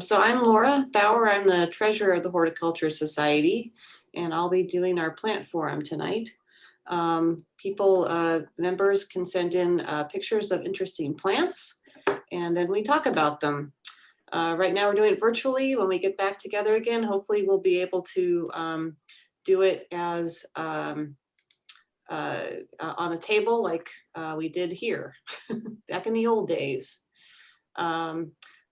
So I'm Laura Bauer. I'm the treasurer of the Horticulture Society, and I'll be doing our plant forum tonight. Members can send in pictures of interesting plants, and then we talk about them. Right now we're doing it virtually. When we get back together again, hopefully we'll be able to do it as on a table like we did here back in the old days.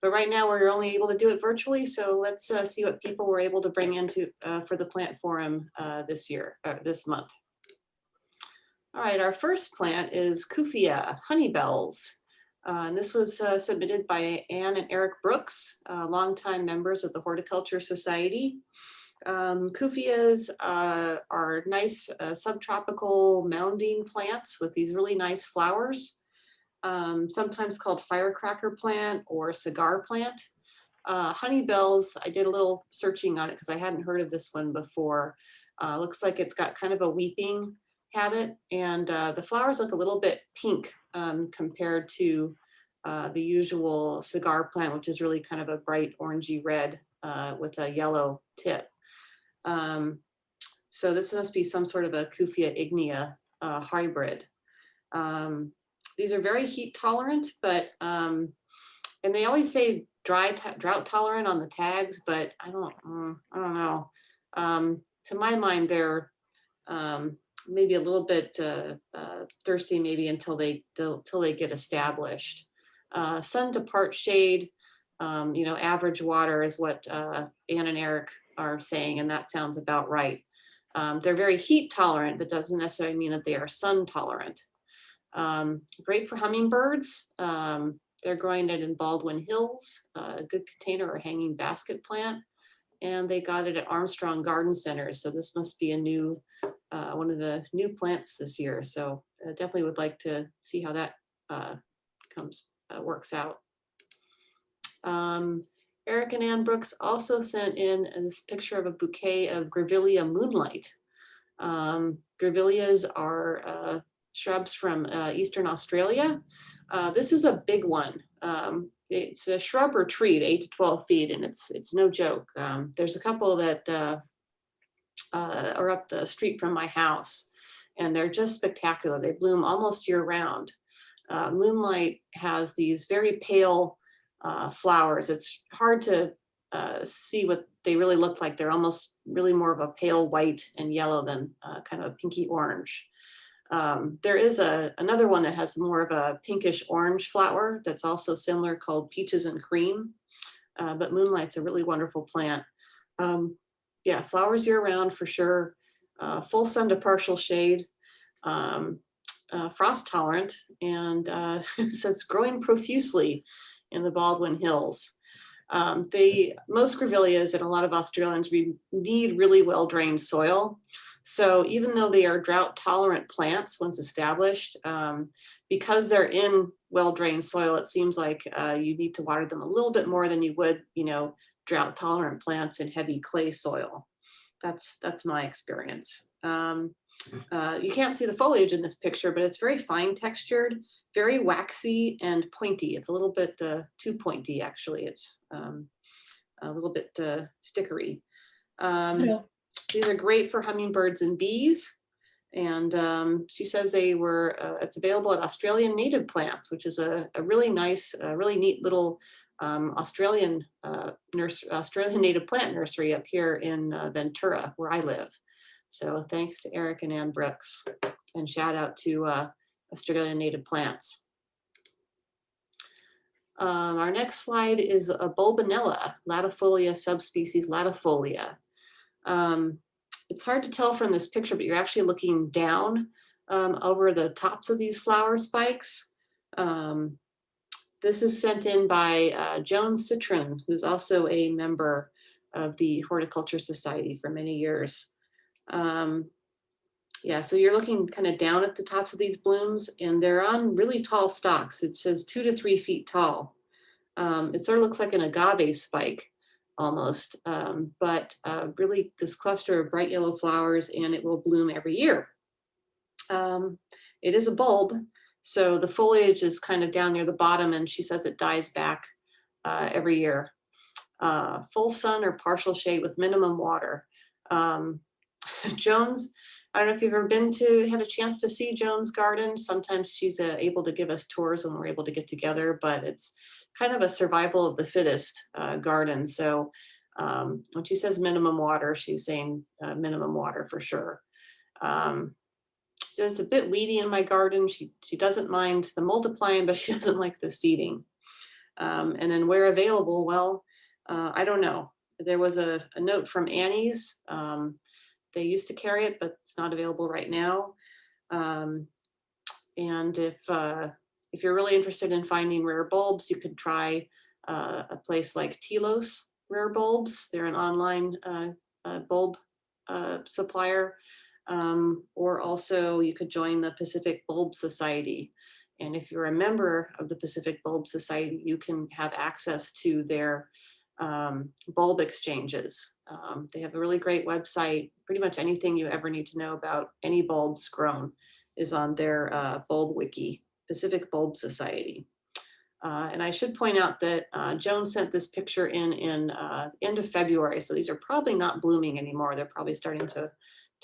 But right now we're only able to do it virtually, so let's see what people were able to bring into for the plant forum this month. All right, our first plant is Koofia Honeybells. And this was submitted by Anne and Eric Brooks, longtime members of the Horticulture Society. Koofias are nice subtropical mounding plants with these really nice flowers. Sometimes called firecracker plant or cigar plant. Honeybells, I did a little searching on it because I hadn't heard of this one before. Looks like it's got kind of a weeping habit, and the flowers look a little bit pink compared to the usual cigar plant, which is really kind of a bright orangey red with a yellow tip. So this must be some sort of a Koofia ignea hybrid. These are very heat tolerant, but, and they always say drought tolerant on the tags, but I don't know. To my mind, they're maybe a little bit thirsty, maybe until they get established. Sun to part shade, average water is what Anne and Eric are saying, and that sounds about right. They're very heat tolerant. That doesn't necessarily mean that they are sun tolerant. Great for hummingbirds. They're growing it in Baldwin Hills, a good container or hanging basket plant. And they got it at Armstrong Garden Center. So this must be a new, one of the new plants this year. So definitely would like to see how that works out. Eric and Ann Brooks also sent in this picture of a bouquet of Grevillea Moonlight. Grevilleas are shrubs from Eastern Australia. This is a big one. It's a shrub or tree, 8 to 12 feet, and it's no joke. There's a couple that are up the street from my house, and they're just spectacular. They bloom almost year round. Moonlight has these very pale flowers. It's hard to see what they really look like. They're almost really more of a pale white and yellow than kind of a pinky orange. There is another one that has more of a pinkish orange flower that's also similar, called Peaches and Cream. But Moonlight's a really wonderful plant. Yeah, flowers year round for sure. Full sun to partial shade. Frost tolerant, and it says growing profusely in the Baldwin Hills. Most Grevilleas and a lot of Australians need really well-drained soil. So even though they are drought tolerant plants once established, because they're in well-drained soil, it seems like you need to water them a little bit more than you would, drought tolerant plants in heavy clay soil. That's my experience. You can't see the foliage in this picture, but it's very fine textured, very waxy and pointy. It's a little bit too pointy, actually. It's a little bit stickery. These are great for hummingbirds and bees. And she says it's available at Australian Native Plants, which is a really nice, really neat little Australian native plant nursery up here in Ventura, where I live. So thanks to Eric and Ann Brooks, and shout out to Australian Native Plants. Our next slide is a Bulbanella, Latifolia subspecies Latifolia. It's hard to tell from this picture, but you're actually looking down over the tops of these flower spikes. This is sent in by Joan Citron, who's also a member of the Horticulture Society for many years. Yeah, so you're looking kind of down at the tops of these blooms, and they're on really tall stalks. It says 2 to 3 feet tall. It sort of looks like an agave spike almost, but really this cluster of bright yellow flowers, and it will bloom every year. It is a bulb, so the foliage is kind of down near the bottom, and she says it dies back every year. full sun or partial shade with minimum water. Joan's, I don't know if you've ever had a chance to see Joan's garden. Sometimes she's able to give us tours when we're able to get together, but it's kind of a survival of the fittest garden. So when she says minimum water, she's saying minimum water for sure. She says it's a bit weedy in my garden. She doesn't mind the multiplying, but she doesn't like the seeding. And then where available, well, I don't know. There was a note from Annie's. They used to carry it, but it's not available right now. And if you're really interested in finding rare bulbs, you can try a place like Telos Rare Bulbs. They're an online bulb supplier. Or also you could join the Pacific Bulb Society. And if you're a member of the Pacific Bulb Society, you can have access to their bulb exchanges. They have a really great website. Pretty much anything you ever need to know about any bulbs grown is on their bulb wiki, Pacific Bulb Society. And I should point out that Joan sent this picture in end of February, so these are probably not blooming anymore. They're probably starting to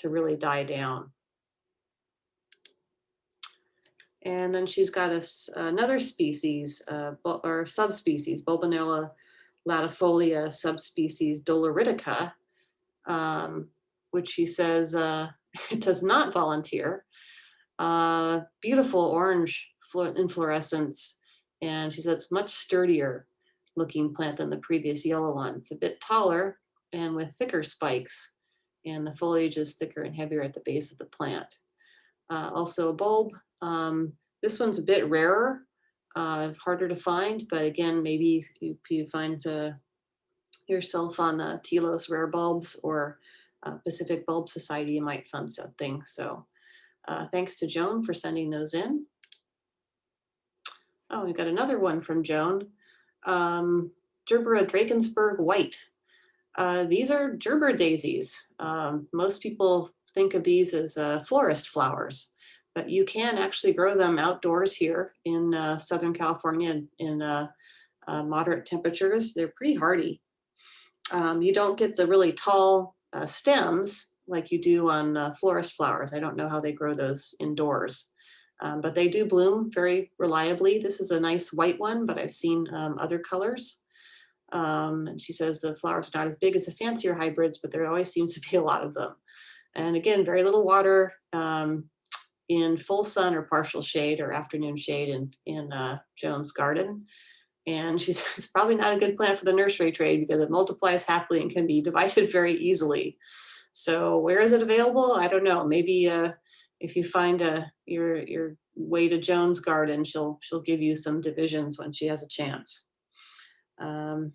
really die down. And then she's got another species or subspecies, Bulbanella, Latifolia, subspecies Doloritica, which she says it does not volunteer. Beautiful orange inflorescence, and she says it's much sturdier looking plant than the previous yellow one. It's a bit taller and with thicker spikes, and the foliage is thicker and heavier at the base of the plant. Also a bulb. This one's a bit rarer, harder to find, but again, maybe if you find yourself on Telos Rare Bulbs or Pacific Bulb Society, you might find something. So thanks to Joan for sending those in. Oh, we've got another one from Joan. Gerbera Drakensberg White. These are Gerber Daisies. Most people think of these as florist flowers, but you can actually grow them outdoors here in Southern California in moderate temperatures. They're pretty hardy. You don't get the really tall stems like you do on florist flowers. I don't know how they grow those indoors, but they do bloom very reliably. This is a nice white one, but I've seen other colors. And she says the flowers are not as big as the fancier hybrids, but there always seems to be a lot of them. And again, very little water in full sun or partial shade or afternoon shade in Joan's garden. And she says it's probably not a good plant for the nursery trade because it multiplies happily and can be divided very easily. So where is it available? I don't know. Maybe if you find your way to Joan's garden, she'll give you some divisions when she has a chance. So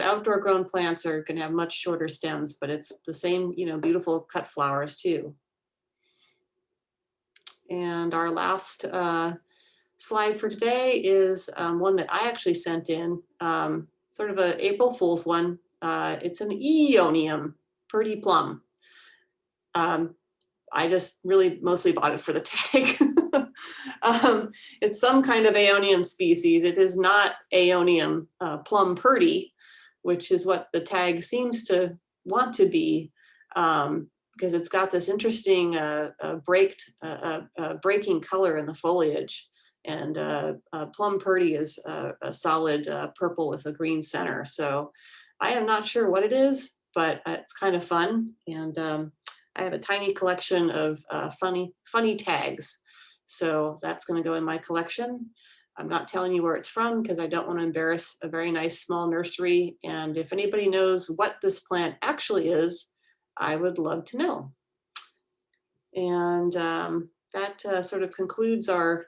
outdoor grown plants are going to have much shorter stems, but it's the same, beautiful cut flowers too. And our last slide for today is one that I actually sent in, sort of an April Fool's one. It's an Eeonium, pretty plum. I just really mostly bought it for the tag. It's some kind of Eeonium species. It is not Eeonium plum purdy, which is what the tag seems to want to be, because it's got this interesting breaking color in the foliage. And plum purdy is a solid purple with a green center. So I am not sure what it is, but it's kind of fun. And I have a tiny collection of funny tags. So that's going to go in my collection. I'm not telling you where it's from because I don't want to embarrass a very nice small nursery. And if anybody knows what this plant actually is, I would love to know. And that sort of concludes our